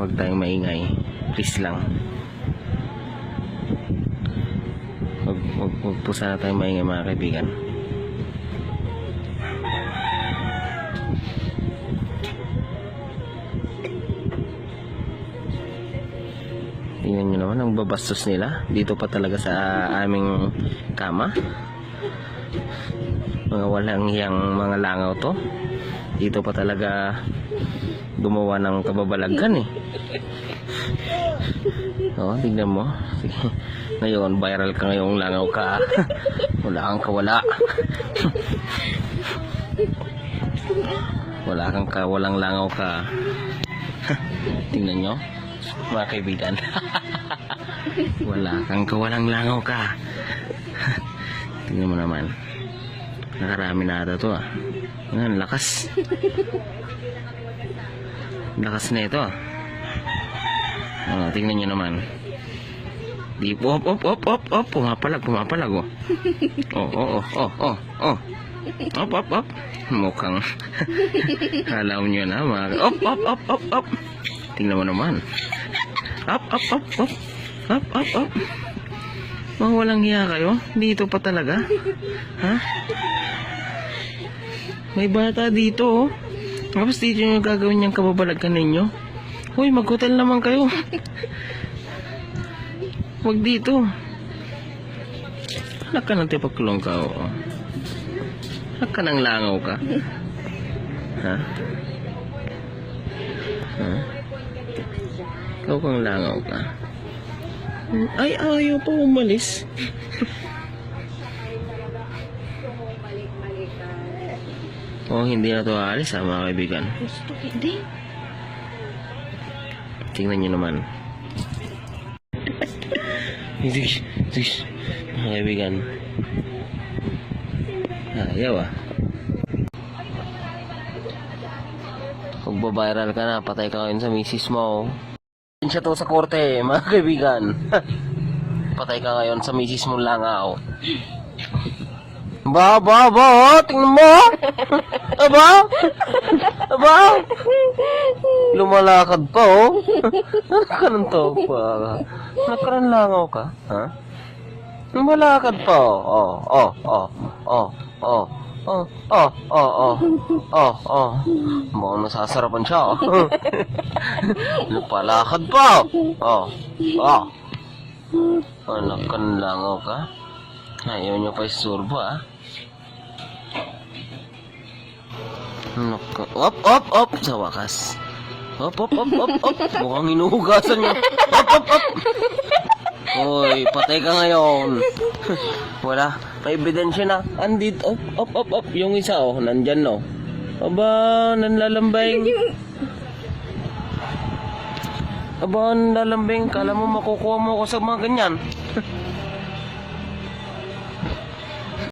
Huwag tayong maingay. Please lang. Huwag po sana tayong maingay mga kaibigan. Tingnan nyo naman ang babastos nila. Dito pa talaga sa aming kama. Mga walang hiyang mga langaw to. Dito pa talaga gumawa ng kababalaghan eh. Oo, tingnan mo. Sige. Ngayon, viral ka ngayong langaw ka. Wala kang kawala. Wala kang kawalang langaw ka. Tingnan nyo mga kaibigan. Wala kang kawalang langaw ka. Tingnan mo naman. Nakarami na ata to ah. Ngayon, lakas. Lakas na ito ah. Tingnan nyo naman. Di op. Pumapalag oh. Oh. Op. Mukhang alam nyo na mga op. Tingnan mo naman. Up. Mga walang hiya kayo. Dito pa talaga. Ha? May bata dito oh. Tapos dito yung gagawin niyang kababalaghan ninyo. Hoy, mag-hotel naman kayo. Huwag dito. Anak ka ng tipagkulong ka oh. Anak ka ng langaw ka. Ha? Ikaw kang langaw ka. Ay, ayaw pa umalis. Oh, hindi na to aalis ha, mga kaibigan. Gusto, hindi. Tingnan nyo naman. Mga kaibigan. Ayaw ah. Kung babiral ka na, patay ka ngayon sa misis mo. Siya to sa korte, mga kaibigan. Patay ka ngayon sa misis mong langaw. Ba, tingnan mo. Aba. Lumalakad pa oh. Ka ng topa. Nakaran langaw ka, ha? Lumalakad pa oh. Mukhang nasasarapan siya oh. Napalakad pa anak ka ng langaw ka. Ayaw niyo pa isurbo ah. Op sa wakas. Op mukhang hinuhugasan niya. Op Hoy, patay ka ngayon. Wala, may ebidensya na. Andito, op. Yung isa oh, nandyan no. Aba, nanlalambing. Kala mo makukuha mo ako sa mga ganyan.